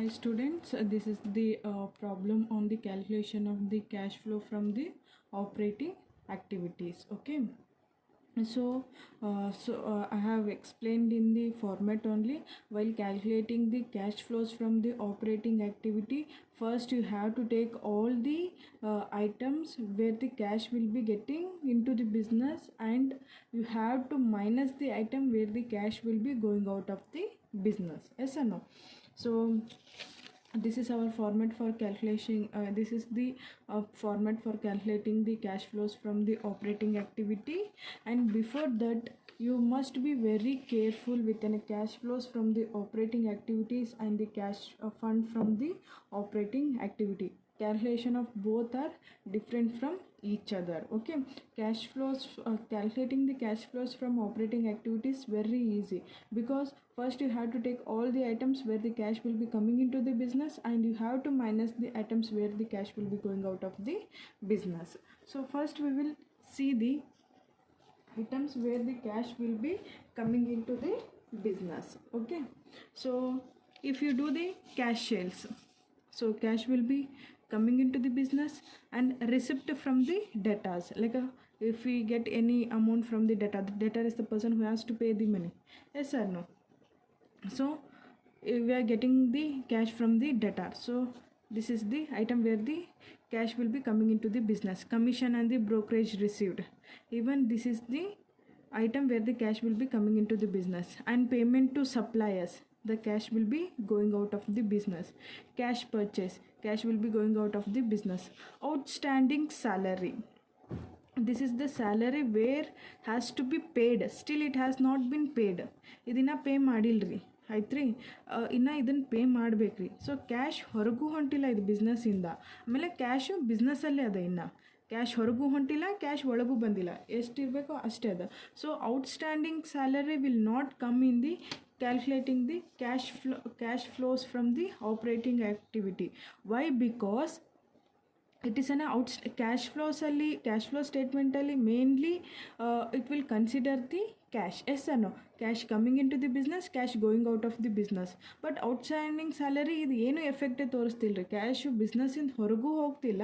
Hi students, this is the problem on the calculation of the cash flow from the operating activities. Okay, I have explained in the format only. While calculating the cash flows from the operating activity, first you have to take all the items where the cash will be getting into the business, and you have to minus the item where the cash will be going out of the business. Yes or no? So this is our format for calculation. This is the format for calculating the cash flows from the operating activity. And before that, you must be very careful with the cash flows from the operating activities and the cash fund from the operating activity. Calculation of both are different from each other. Okay, cash flows, calculating the cash flows from operating activities very easy, because first you have to take all the items where the cash will be coming into the business, and you have to minus the items where the cash will be going out of the business. So first we will see the items where the cash will be coming into the business. Okay, so if you do the cash sales, so cash will be coming into the business, and receipt from the debtors, like if we get any amount from the debtor is the person who has to pay the money. Yes or no? So we are getting the cash from the debtor, so this is the item where the cash will be coming into the business. Commission and the brokerage received, even this is the item where the cash will be coming into the business. And payment to suppliers, the cash will be going out of the business. Cash purchase, cash will be going out of the business. Outstanding salary, this is the salary where has to be paid, still it has not been paid. ಇದನ್ನ pay ಮಾಡಿಲ್ರಿ, ಆಯ್ತು ರೀ, ಇನ್ನು ಇದನ್ನು pay ಮಾಡಬೇಕ್ರಿ. So cash ಹೊರಗೂ ಹೊಂಟಿಲ್ಲ ಇದು ಬಿಸ್ನೆಸ್ಸಿಂದ. ಆಮೇಲೆ ಕ್ಯಾಶು ಬಿಸ್ನೆಸ್ಸಲ್ಲೇ ಅದ, ಇನ್ನು ಕ್ಯಾಶ್ ಹೊರಗೂ ಹೊಂಟಿಲ್ಲ, ಕ್ಯಾಶ್ ಒಳಗೂ ಬಂದಿಲ್ಲ, ಎಷ್ಟಿರಬೇಕೋ ಅಷ್ಟೇ ಅದ. So outstanding salary will not come in the calculating the cash flows from the operating activity. Why? Because it is an cash flow statement ಅಲ್ಲಿ mainly it will consider the cash. Yes or no? Cash coming into the business, cash going out of the business. But outstanding salary ಇದು ಏನು effect ತೋರಿಸ್ತಿಲ್ಲ ರೀ. Cash ಬಿಸ್ನೆಸ್ಸಿಂದ ಹೊರಗೂ ಹೋಗ್ತಿಲ್ಲ,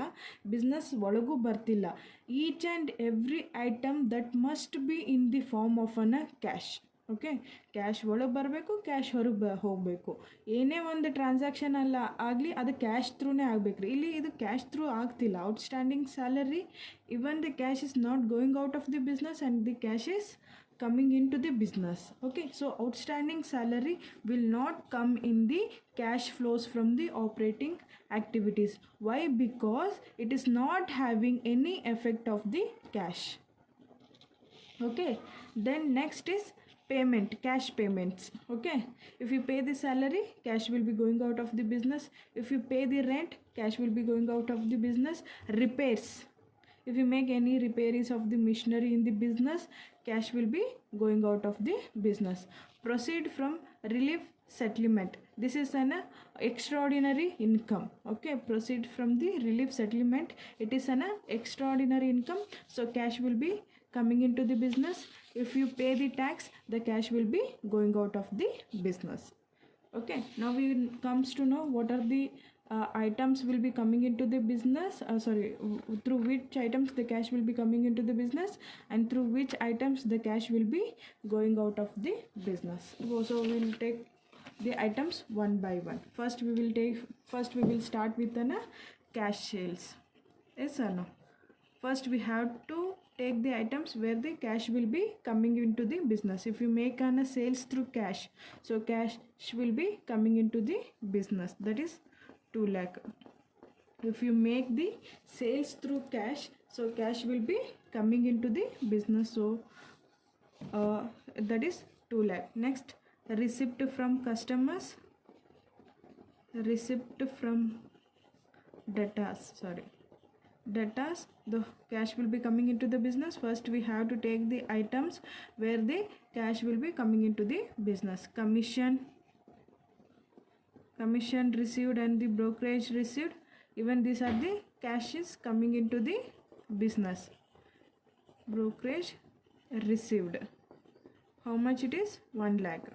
business ಒಳಗೂ ಬರ್ತಿಲ್ಲ. Each and every item that must be in the form of an cash. Okay, cash ಒಳಗೆ ಬರಬೇಕು, cash ಹೊರಗೆ ಹೋಗಬೇಕು. ಏನೇ ಒಂದು ಟ್ರಾನ್ಸಾಕ್ಷನ್ ಅಲ್ಲ ಆಗಲಿ, ಅದು ಕ್ಯಾಶ್ ಥ್ರೂನೇ ಆಗಬೇಕ್ರಿ. ಇಲ್ಲಿ ಇದು ಕ್ಯಾಶ್ ಥ್ರೂ ಆಗ್ತಿಲ್ಲ. Outstanding salary, even the cash is not going out of the business and the cash is coming into the business. Okay, so outstanding salary will not come in the cash flows from the operating activities. Why? Because it is not having any effect of the cash. Okay, then next is payment, cash payments. Okay, if you pay the salary, cash will be going out of the business. If you pay the rent, cash will be going out of the business. Repairs, if you make any repairs of the machinery in the business, cash will be going out of the business. Proceed from relief settlement, this is an extraordinary income. Okay, proceed from the relief settlement, it is an extraordinary income, so cash will be coming into the business. If you pay the tax, the cash will be going out of the business. Okay, now we comes to know what are the items will be coming into the business, through which items the cash will be coming into the business, and through which items the cash will be going out of the business. So we will take the items one by one. First we will start with the cash sales. Yes or no? First we have to take the items where the cash will be coming into the business. If you make a sales through cash, so cash will be coming into the business, that is 2 lakh. If you make the sales through cash, so cash will be coming into the business, so that is 2 lakh. Next, receipt from customers, receipt from debtors, the cash will be coming into the business. First we have to take the items where the cash will be coming into the business. Commission received and the brokerage received, even these are the cash is coming into the business. Brokerage received, how much it is? 1 lakh.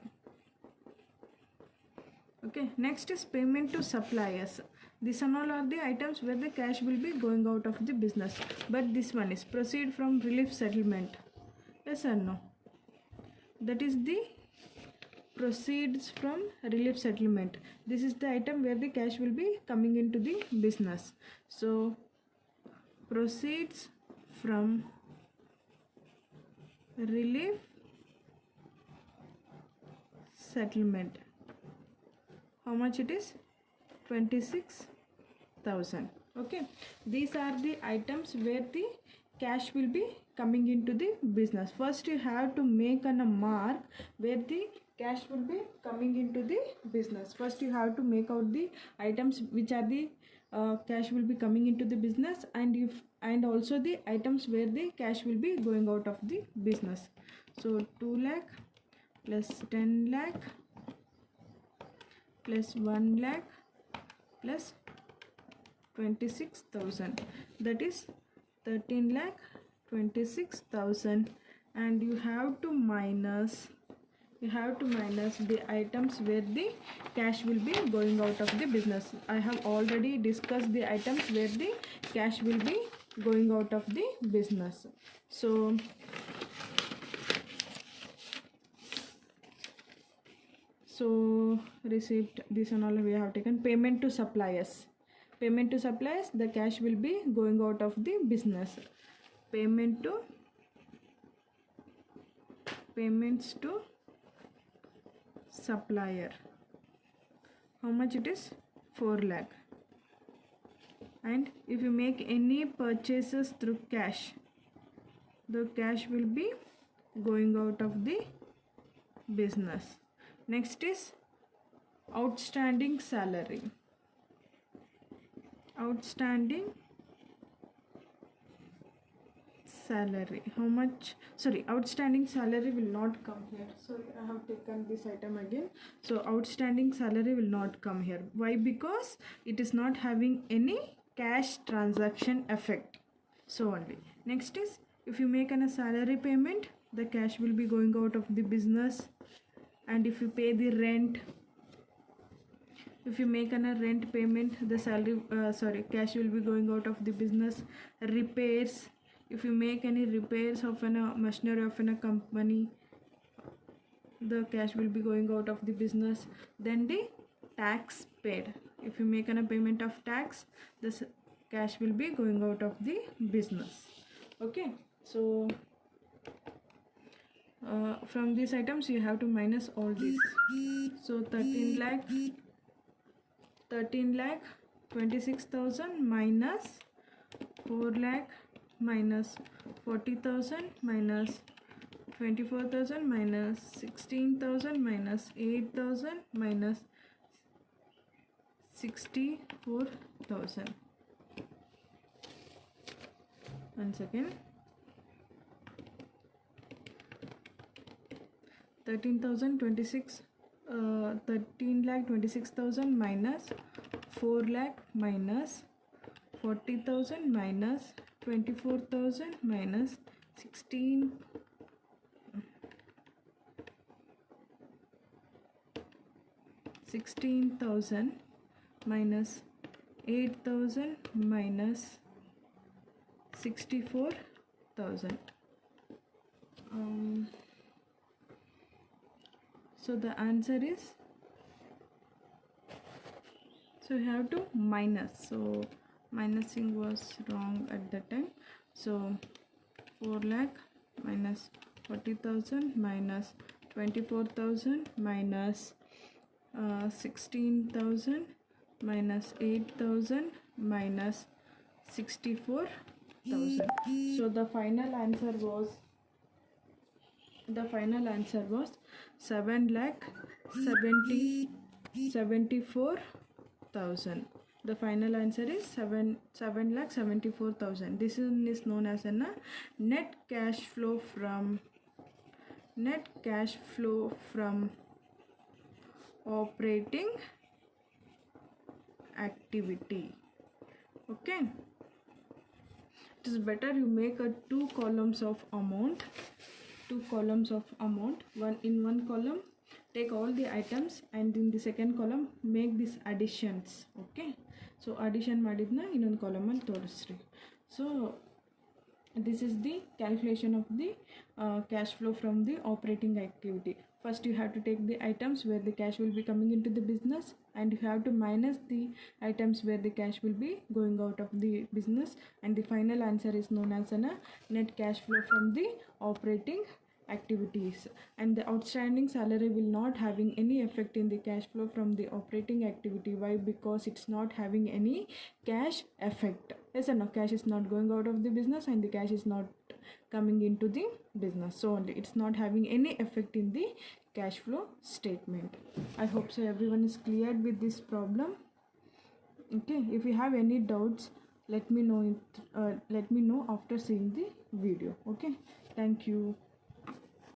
Okay, next is payment to suppliers. These and all are the items where the cash will be going out of the business. But this one is proceed from relief settlement. Yes or no? That is the proceeds from relief settlement. This is the item where the cash will be coming into the business. So proceeds from relief settlement. How much it is? 26,000. Okay, these are the items where the cash will be coming into the business. First you have to make a mark where the cash will be coming into the business. First you have to make out the items which are the cash will be coming into the business, and also the items where the cash will be going out of the business. So 2 lakh plus 10 lakh plus 1 lakh plus 26,000, that is 13 lakh 26,000, and you have to minus the items where the cash will be going out of the business. I have already discussed the items where the cash will be going out of the business. So receipt, this and all we have taken. Payment to suppliers. Payment to suppliers, the cash will be going out of the business. Payments to supplier. How much it is? 4 lakh. And if you make any purchases through cash, the cash will be going out of the business. Next is outstanding salary. Outstanding salary. How much? Sorry, outstanding salary will not come here. Sorry, I have taken this item again. So outstanding salary will not come here. Why? Because it is not having any cash transaction effect. So only. Next is, if you make a salary payment, the cash will be going out of the business. And if you pay the rent, if you make a rent payment, the cash will be going out of the business. Repairs, if you make any repairs of a machinery of a company, the cash will be going out of the business. Then the tax paid, if you make a payment of tax, this cash will be going out of the business. Okay, so from these items you have to minus all these. So 13 lakh 26,000 minus 4 lakh minus 40,000 minus 24,000 minus 16,000 minus 8,000 minus 64,000. Once again, 13 lakh 26,000 minus 4 lakh minus 40,000 minus 24,000 minus 16,000 minus 8,000 minus 64,000. So the answer is, so you have to minus. So minusing was wrong at that time. So 4 lakh minus 40,000 minus 24,000 minus 16,000 minus 8,000 minus 64,000. So the final answer was 7,74,000. The final answer is 7,74,000. This is known as a net cash flow from operating activity. Okay, it is better you make a two columns of amount. One in one column take all the items and in the second column make these additions. Okay, so addition ಮಾಡಿದ್ನ ಇನ್ನೊಂದು column ಅಲ್ಲಿ ತೋರಿಸ್ರಿ. So this is the calculation of the cash flow from the operating activity. First you have to take the items where the cash will be coming into the business, and you have to minus the items where the cash will be going out of the business, and the final answer is known as a net cash flow from the operating activities. And the outstanding salary will not having any effect in the cash flow from the operating activity. Why? Because it's not having any cash effect. Yes or no? Cash is not going out of the business and the cash is not coming into the business, so only it's not having any effect in the cash flow statement. I hope so everyone is cleared with this problem. Okay, if you have any doubts, let me know after seeing the video. Okay, thank you.